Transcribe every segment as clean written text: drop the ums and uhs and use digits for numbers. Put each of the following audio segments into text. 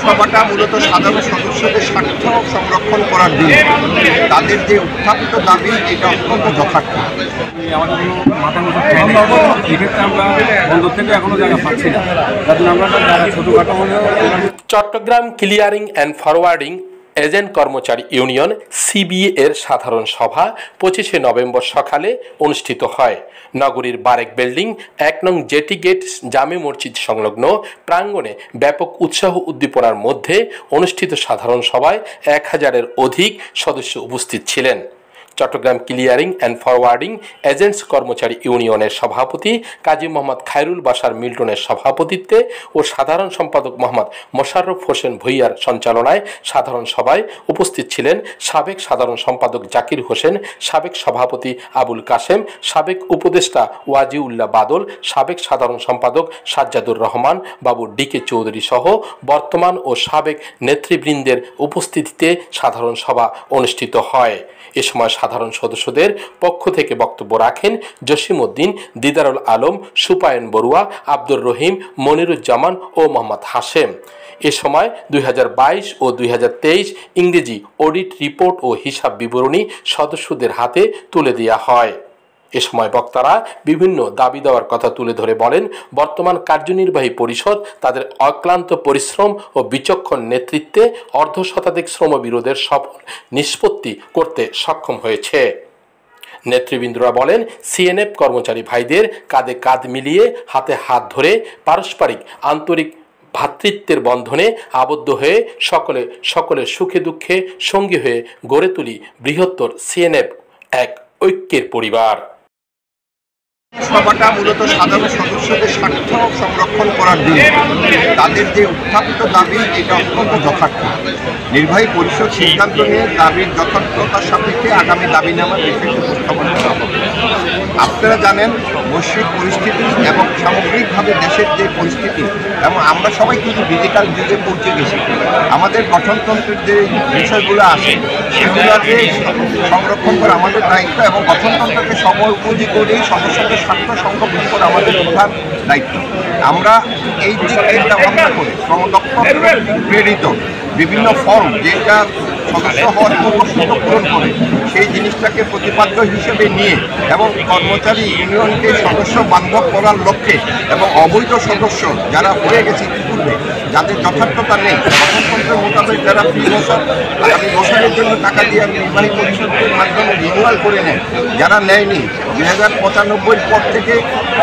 সভাটা মূলত সাধারণ সদস্যদের স্বার্থ সংরক্ষণ করার জন্য তাদের যে উত্থাপিত দাবি এটা অত্যন্ত যথার্থ। আমাদের কোনো মাথা মতো এক্ষেত্রে আমরা বন্দর থেকে এখনো জায়গা পাচ্ছি না, যার জন্য আমরা যারা ছোটোখাটো হলেও। Chittagong clearing and forwarding agent কর্মচারী ইউনিয়ন সিবিএ এর সাধারণ সভা 25শে নভেম্বর সকালে অনুষ্ঠিত হয়। নগরীর বারেক বিল্ডিং 1 নং জেটি গেট জামে মসজিদ সংলগ্ন প্রাঙ্গণে ব্যাপক উৎসাহ উদ্দীপনার মধ্যে অনুষ্ঠিত সাধারণ সভায় 1000-এর অধিক সদস্য উপস্থিত ছিলেন। Chittagong clearing and forwarding agents কর্মচারী ইউনিয়নের সভাপতি কাজী মোহাম্মদ খায়রুল বাশার মিল্টনের সভাপতিত্বে ও সাধারণ সম্পাদক মোহাম্মদ মোশাররফ হোসেন ভূঁইয়ার সঞ্চালনায় সাধারণ সভায় উপস্থিত ছিলেন সাবেক সাধারণ সম্পাদক জাকির হোসেন, সাবেক সভাপতি আবুল কাশেম, সাবেক উপদেষ্টা ওয়াজিউল্লাহ বাদল, সাবেক সাধারণ সম্পাদক সাজ্জাদুর রহমান, বাবু ডিকে চৌধুরী সহ বর্তমান ও সাবেক নেতৃবৃন্দের উপস্থিতিতে সাধারণ সভা অনুষ্ঠিত হয়। এ সময় সাধারণ সদস্যদের পক্ষ থেকে বক্তব্য রাখেন জসিমউদ্দিন, দিদারুল আলম, সুপায়ন বড়ুয়া, আব্দুর রহিম, মনিরুজ্জামান ও মোহাম্মদ হাশেম। এ সময় 2022 ও 2023 ইংরেজি অডিট রিপোর্ট ও হিসাব বিবরণী সদস্যদের হাতে তুলে দেওয়া হয়। এ সময় বক্তারা বিভিন্ন দাবি দেওয়ার কথা তুলে ধরে বলেন, বর্তমান কার্যনির্বাহী পরিষদ তাদের অক্লান্ত পরিশ্রম ও বিচক্ষণ নেতৃত্বে অর্ধশতাধিক শ্রমবিরোধের সফল নিষ্পত্তি করতে সক্ষম হয়েছে। নেতৃবৃন্দরা বলেন, সিএনএফ কর্মচারী ভাইদের কাঁধে কাঁধ মিলিয়ে হাতে হাত ধরে পারস্পরিক আন্তরিক ভ্রাতৃত্বের বন্ধনে আবদ্ধ হয়ে সকলের সুখে দুঃখে সঙ্গী হয়ে গড়ে তুলি বৃহত্তর সিএনএফ এক ঐক্যের পরিবার। সভাটা মূলত সাধারণ সদস্যদের স্বার্থ সংরক্ষণ করার জন্য তাদের যে উত্থাপিত দাবি এটা অত্যন্ত যথার্থ। নির্বাহী পরিষদ সিদ্ধান্ত নিয়ে দাবির যথার্থতার সাপেক্ষে আগামী দাবিনামা বিষয়টি উপস্থাপন করা হবে। আপনারা জানেন বৈশ্বিক পরিস্থিতি এবং সামগ্রিকভাবে দেশের যে পরিস্থিতি, এবং আমরা সবাই কিন্তু ডিজিটাল যুগে পৌঁছে গেছি। আমাদের গঠনতন্ত্রের যে বিষয়গুলো আছে সেগুলোকে সংরক্ষণ করা আমাদের দায়িত্ব এবং গঠনতন্ত্রকে সময়োপযোগী করেই সদস্যদের স্বার্থ সংরক্ষণ করা আমাদের প্রধান দায়িত্ব। আমরা এই দিকটা ব্যবহার করে শ্রমদপ্তর প্রেরিত বিভিন্ন ফর্ম যেটা সদস্য হওয়ার পূর্বশর্ত পূরণ করে সেই জিনিসটাকে প্রতিপাদ্য হিসেবে নিয়ে এবং কর্মচারী ইউনিয়নকে সদস্য বান্ধব করার লক্ষ্যে এবং অবৈধ সদস্য যারা হয়ে গেছে ইতিপূর্বে যাদের যথার্থতা নেই, গঠনতন্ত্রের মোতাবেক যারা বছর আগামী বছরের জন্য টাকা দিয়ে নির্বাহী পরিষদের মাধ্যমে রিনিউয়াল করে নেয়, যারা নেয়নি 2095 পর থেকে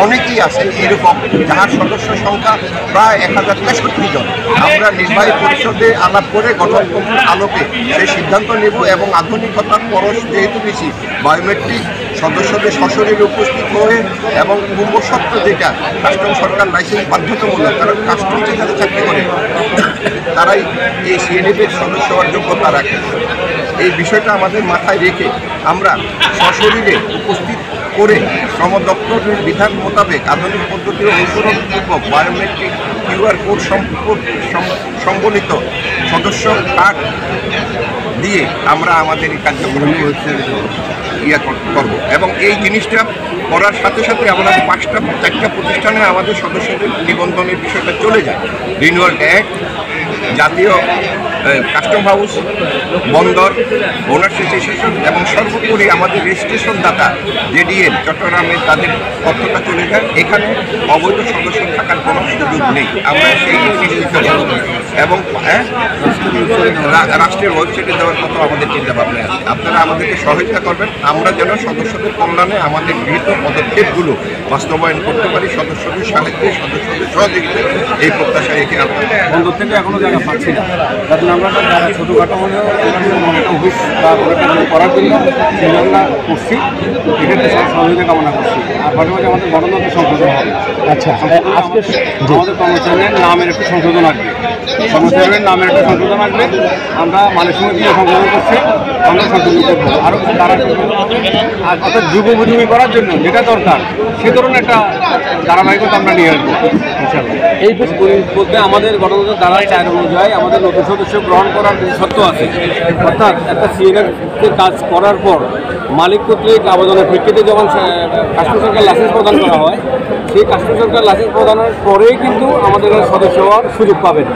অনেকেই আছে এরকম যার সদস্য সংখ্যা প্রায় 1063 জন। আমরা নির্বাহী পরিষদে আলাপ করে গঠনতন্ত্রের আলোকে সেই সিদ্ধান্ত নেব এবং আধুনিকতার পরশ যেহেতু বেশি বায়োমেট্রিক সদস্যদের সশরীরে উপস্থিত হয়ে এবং পূর্বশর্ত যেটা কাস্টম সরকার লাইসেন্স বাধ্যতামূলক, কারণ কাস্টম যেখানে চাকরি করে তারাই এই সিএনএফের সদস্য হওয়ার যোগ্যতা রাখে। এই বিষয়টা আমাদের মাথায় রেখে আমরা সশরীরে উপস্থিত করে শ্রম দপ্তরের বিধান মোতাবেক আধুনিক পদ্ধতির অনুসরণপূর্বক বায়োমেট্রিক কিউআর কোড সম্বলিত সদস্য কার্ড দিয়ে আমরা আমাদের এই কার্যক্রম করব এবং এই জিনিসটা করার সাথে সাথে আমরা 4টা প্রতিষ্ঠানে আমাদের সদস্যদের নিবন্ধনের বিষয়টা চলে যায়। রিনিউয়াল অ্যাক্ট, জাতীয় কাস্টম হাউস, বন্দর, ওনারশিপ অ্যাসোসিয়েশন এবং সর্বোপরি আমাদের রেজিস্ট্রেশন দাতা জেডিএল চট্টগ্রামে তাদের তথ্যটা চলে যায়। এখানে অবৈধ সদস্য থাকার কোনো সুযোগ নেই। আমরা সেই এবং রাষ্ট্রের ওয়েবসাইটে দেওয়ার মতো আমাদের চিন্তাভাবনা আছে। আপনারা আমাদেরকে সহযোগিতা করবেন, আমরা যেন সদস্যদের কল্যাণে আমাদের গৃহীত পদক্ষেপগুলো বাস্তবায়ন করতে পারি সদস্যদের সাহায্যে, সদস্যদের সহযোগিতায়। এই প্রত্যাশা রেখে আমরা বন্দর থেকে এখনো জায়গা পাচ্ছি না, যার জন্য আমরা যারা ছোটোখাটো হলেও একটা অফিস বা করার জন্য চিন্তাভাবনা করছি। এক্ষেত্রে সহযোগিতা কামনা করছি। আর পাশাপাশি আমাদের গণতন্ত্র সংশোধন হবে। আচ্ছা, আজকে আমাদের কর্মচারীদের নামের একটু সংশোধন আসবে, কর্মচারীদের নামের একটা সংশোধন আসবে। আমরা মানের সঙ্গে দিয়ে সংশোধন করছি, আমরা সংশোধন করবো আরও তারা অর্থাৎ যুগোপযোগী করার জন্য যেটা দরকার সে ধরনের একটা ধারাবাহিকতা আমরা নিয়ে আসবো ইনশাআল্লাহ। এই বলতে আমাদের গণতন্ত্রের ধারার 4 অনুযায়ী আমাদের নতুন সদস্য গ্রহণ করার শর্ত আছে। অর্থাৎ একটা সিএনএফকে কাজ করার পর মালিক কর্তৃক আবেদনের প্রেক্ষিতে যখন কাস্টম সরকার লাইসেন্স প্রদান করা হয় সেই কাস্টম সরকার লাইসেন্স প্রদানের পরেই কিন্তু আমাদের সদস্য হওয়ার সুযোগ পাবেন,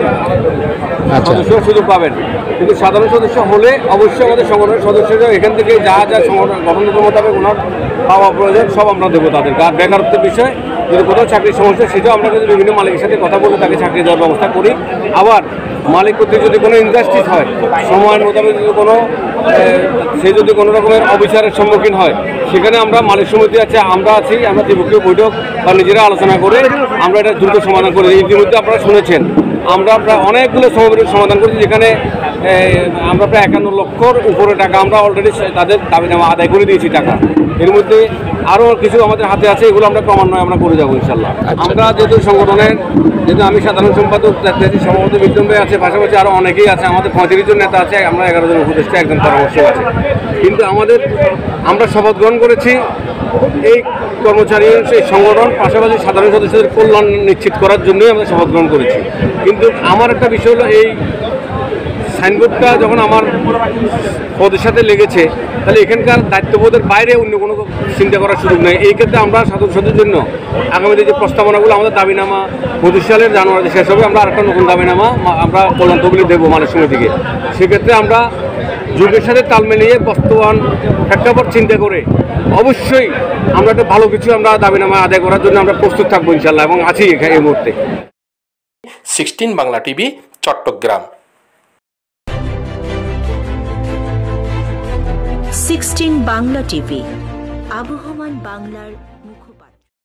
সদস্য সুযোগ পাবেন। কিন্তু সাধারণ সদস্য হলে অবশ্যই আমাদের সংগঠনের সদস্যরা এখান থেকে যা যা সংগঠন গঠনের মোতাবেক ওনার পাওয়া প্রয়োজন সব আমরা দেবো তাদেরকে। আর বেকারত্বের বিষয় যদি কোথাও চাকরির সমস্যা সেটাও আমরা কিন্তু বিভিন্ন মালিকের সাথে কথা বলে তাকে চাকরি দেওয়ার ব্যবস্থা করি। আবার মালিক কর্তৃক যদি কোনো ইনজাস্টিস হয়, সময়ের মোতাবেক যদি কোনো সে যদি কোনো রকমের অবিচারের সম্মুখীন হয়, সেখানে আমরা মালিক সমিতি আছে, আমরা আছি, আমরা ত্রিপক্ষীয় বৈঠক বা নিজেরা আলোচনা করে আমরা এটা দ্রুত সমাধান করি। ইতিমধ্যে আপনারা শুনেছেন আমরা প্রায় অনেকগুলো সমস্যার সমাধান করেছি, যেখানে আমরা প্রায় 51 লক্ষর উপরে টাকা আমরা অলরেডি তাদের দাবিনামা আদায় করে দিয়েছি টাকা। এর মধ্যে আরও কিছু আমাদের হাতে আছে, এগুলো আমরা ক্রমান্বয়ে আমরা করে যাবো ইনশাল্লাহ। আমরা যেহেতু সংগঠনের যেহেতু আমি সাধারণ সম্পাদক, সভাপতি বিক্রম ভাই আছে, পাশাপাশি আরও অনেকেই আছে, আমাদের 35 জন নেতা আছে, আমরা 11 জন উপদেষ্টা, একজন পরামর্শক আছে। কিন্তু আমরা শপথ গ্রহণ করেছি এই কর্মচারী সেই সংগঠন পাশাপাশি সাধারণ সদস্যদের কল্যাণ নিশ্চিত করার জন্যই আমরা শপথ গ্রহণ করেছি। কিন্তু আমার একটা বিষয় হলো এই সাইনবোর্ডটা যখন আমার পদের সাথে লেগেছে, তাহলে এখানকার দায়িত্ববোধের বাইরে অন্য কোনো চিন্তা করার সুযোগ নেই। এই ক্ষেত্রে আমরা সদস্যদের জন্য আগামীতে যে প্রস্তাবনাগুলো আমাদের দাবিনামা 25 সালের জানুয়ারি শেষ হবে, আমরা আরেকটা নতুন দাবিনামা আমরা কল্যাণ তহবিলে দেবো মালিক সমিতিকে। সেক্ষেত্রে আমরা যুগের সাথে তাল মিলিয়ে বর্তমান প্রেক্ষাপট চিন্তা করে অবশ্যই আমরা একটা ভালো কিছু আমরা দাবিনামা আদায় করার জন্য আমরা প্রস্তুত থাকবো ইনশাল্লাহ, এবং আছি এখানে এই মুহূর্তে। 16 বাংলা টিভি, চট্টগ্রাম। 16 বাংলা টিভি, আবহমান বাংলার